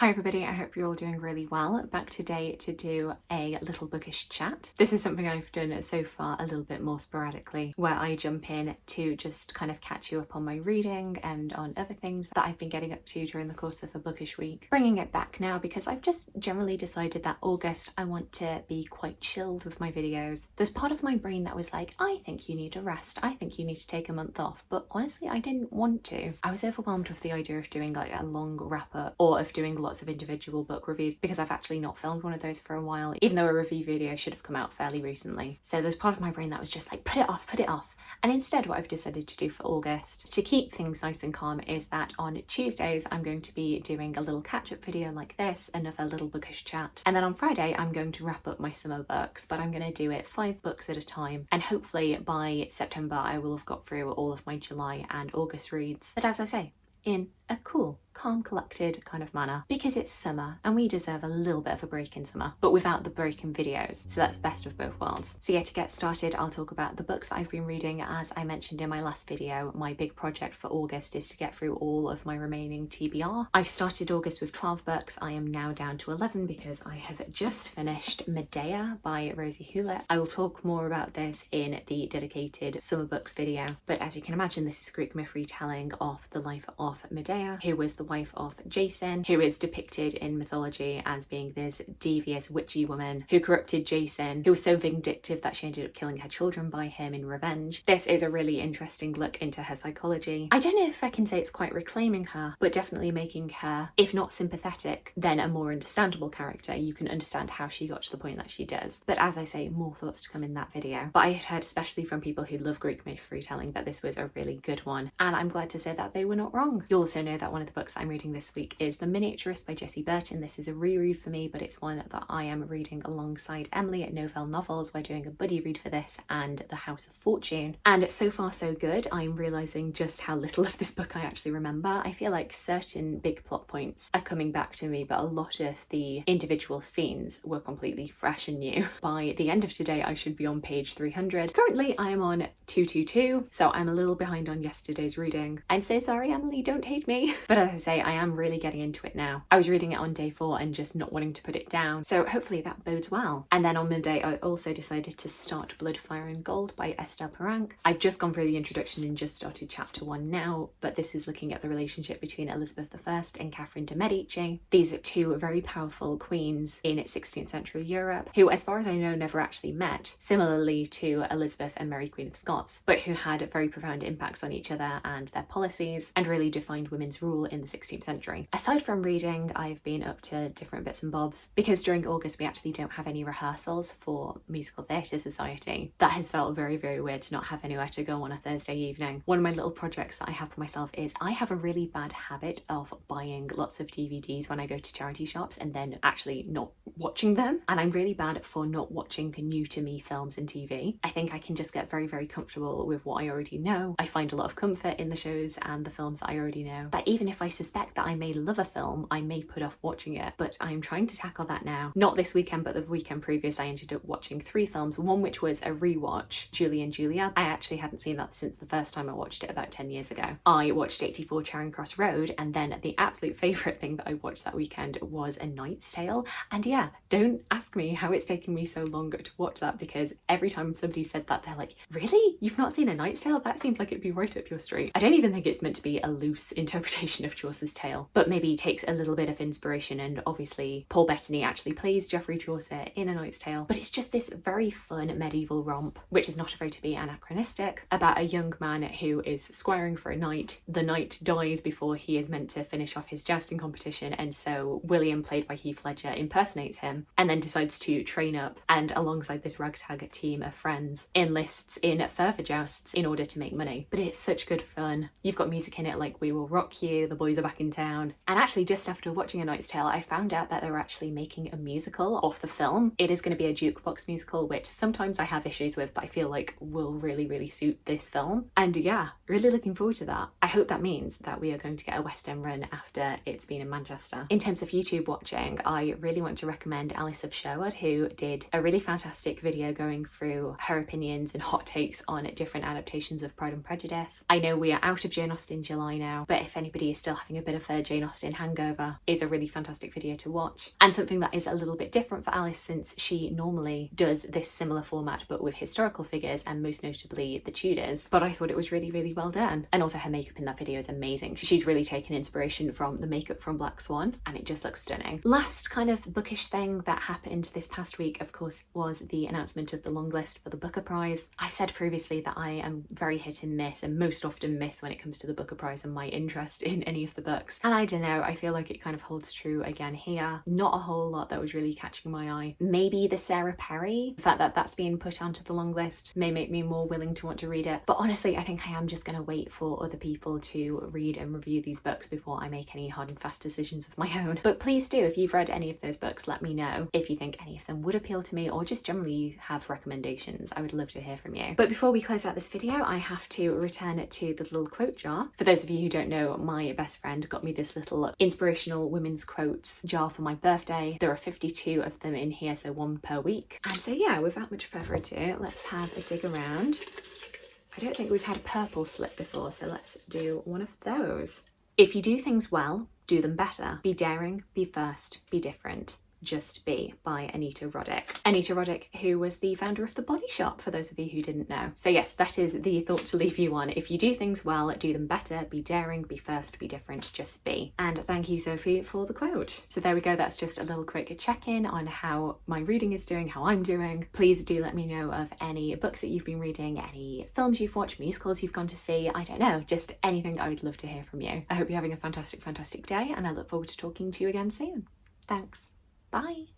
Hi everybody, I hope you're all doing really well. Back today to do a little bookish chat. This is something I've done so far a little bit more sporadically, where I jump in to just kind of catch you up on my reading and on other things that I've been getting up to during the course of a bookish week. Bringing it back now because I've just generally decided that August I want to be quite chilled with my videos. There's part of my brain that was like, I think you need a rest, I think you need to take a month off, but honestly I didn't want to. I was overwhelmed with the idea of doing like a long wrap up or of doing lots of individual book reviews because I've actually not filmed one of those for a while, even though a review video should have come out fairly recently. So there's part of my brain that was just like, put it off. And instead what I've decided to do for August, to keep things nice and calm, is that on Tuesdays I'm going to be doing a little catch-up video like this, another little bookish chat. And then on Friday I'm going to wrap up my summer books, but I'm going to do it 5 books at a time. And hopefully by September I will have got through all of my July and August reads. But as I say, in a cool, calm, collected kind of manner, because it's summer and we deserve a little bit of a break in summer, but without the break in videos. So that's best of both worlds. So yeah, to get started, I'll talk about the books that I've been reading. As I mentioned in my last video, my big project for August is to get through all of my remaining TBR. I've started August with 12 books. I am now down to 11 because I have just finished Medea by Rosie Hewlett. I will talk more about this in the dedicated summer books video, but as you can imagine, this is Greek myth retelling of the life of Medea, who was the wife of Jason, who is depicted in mythology as being this devious witchy woman who corrupted Jason, who was so vindictive that she ended up killing her children by him in revenge. This is a really interesting look into her psychology. I don't know if I can say it's quite reclaiming her, but definitely making her, if not sympathetic, then a more understandable character. You can understand how she got to the point that she does. But as I say, more thoughts to come in that video. But I had heard, especially from people who love Greek myth retelling, that this was a really good one, and I'm glad to say that they were not wrong. You'll also know that one of the books I'm reading this week is The Miniaturist by Jessie Burton. This is a reread for me, but it's one that I am reading alongside Emily at Novell Novels. We're doing a buddy read for this and The House of Fortune, and so far so good. I'm realising just how little of this book I actually remember. I feel like certain big plot points are coming back to me, but a lot of the individual scenes were completely fresh and new. By the end of today I should be on page 300. Currently I am on 222, so I'm a little behind on yesterday's reading. I'm so sorry, Emily, don't hate me. But as I say, I am really getting into it now. I was reading it on day 4 and just not wanting to put it down, so hopefully that bodes well. And then on Monday I also decided to start Blood, Fire and Gold by Estelle Paranque. I've just gone through the introduction and just started chapter 1 now, but this is looking at the relationship between Elizabeth I and Catherine de Medici. These are 2 very powerful queens in 16th century Europe who, as far as I know, never actually met, similarly to Elizabeth and Mary Queen of Scots, but who had very profound impacts on each other and their policies, and really defined women's rule in the 16th century. Aside from reading, I've been up to different bits and bobs, because during August we actually don't have any rehearsals for Musical Theatre Society. That has felt very, very weird to not have anywhere to go on a Thursday evening. One of my little projects that I have for myself is I have a really bad habit of buying lots of DVDs when I go to charity shops and then actually not watching them, and I'm really bad for not watching new to me films and TV. I think I can just get very, very comfortable with what I already know. I find a lot of comfort in the shows and the films that I already know, that even if I suspect that I may love a film, I may put off watching it. But I'm trying to tackle that now. Not this weekend, but the weekend previous I ended up watching 3 films, one which was a rewatch, Julie and Julia. I actually hadn't seen that since the first time I watched it about 10 years ago. I watched 84 Charing Cross Road, and then the absolute favourite thing that I watched that weekend was A Knight's Tale. And yeah, don't ask me how it's taken me so long to watch that, because every time somebody said that, they're like, really? You've not seen A Knight's Tale? That seems like it'd be right up your street. I don't even think it's meant to be a loose interpretation of Chaucer's tale, but maybe takes a little bit of inspiration, and obviously Paul Bettany actually plays Geoffrey Chaucer in A Knight's Tale. But it's just this very fun medieval romp, which is not afraid to be anachronistic, about a young man who is squiring for a knight. The knight dies before he is meant to finish off his jousting competition, and so William, played by Heath Ledger, impersonates him and then decides to train up, and alongside this ragtag team of friends enlists in further jousts in order to make money. But it's such good fun. You've got music in it like We Will Rock You, The Boys Are Back in Town, and actually just after watching A Knight's Tale I found out that they were actually making a musical of the film. It is going to be a jukebox musical, which sometimes I have issues with, but I feel like will really, really suit this film. And yeah, really looking forward to that. I hope that means that we are going to get a West End run after it's been in Manchester. In terms of YouTube watching, I really want to recommend Alice of Sherwood, who did a really fantastic video going through her opinions and hot takes on different adaptations of Pride and Prejudice. I know we are out of Jane Austen July now, but if anybody is still having a bit of a Jane Austen hangover is a really fantastic video to watch. And something that is a little bit different for Alice, since she normally does this similar format but with historical figures and most notably the Tudors. But I thought it was really, really well done. And also her makeup in that video is amazing. She's really taken inspiration from the makeup from Black Swan and it just looks stunning. Last kind of bookish thing that happened this past week, of course, was the announcement of the long list for the Booker Prize. I've said previously that I am very hit and miss, and most often miss when it comes to the Booker Prize and my interest in any of the books. And I don't know, I feel like it kind of holds true again here. Not a whole lot that was really catching my eye. Maybe the Sarah Perry, the fact that that's being put onto the long list may make me more willing to want to read it. But honestly, I think I am just going to wait for other people to read and review these books before I make any hard and fast decisions of my own. But please do, if you've read any of those books, let me know if you think any of them would appeal to me, or just generally you have recommendations. I would love to hear from you. But before we close out this video, I have to return it to the little quote jar. For those of you who don't know, my best friend got me this little inspirational women's quotes jar for my birthday. There are 52 of them in here, so one per week. And so yeah, without much further ado, let's have a dig around. I don't think we've had a purple slip before, so let's do one of those. If you do things well, do them better. Be daring, be first, be different. Just Be by Anita Roddick. Anita Roddick, who was the founder of The Body Shop, for those of you who didn't know. So yes, that is the thought to leave you on. If you do things well, do them better, be daring, be first, be different, just be. And thank you, Sophie, for the quote. So there we go, that's just a little quick check-in on how my reading is doing, how I'm doing. Please do let me know of any books that you've been reading, any films you've watched, musicals you've gone to see, I don't know, just anything. I would love to hear from you. I hope you're having a fantastic, fantastic day, and I look forward to talking to you again soon. Thanks. Bye.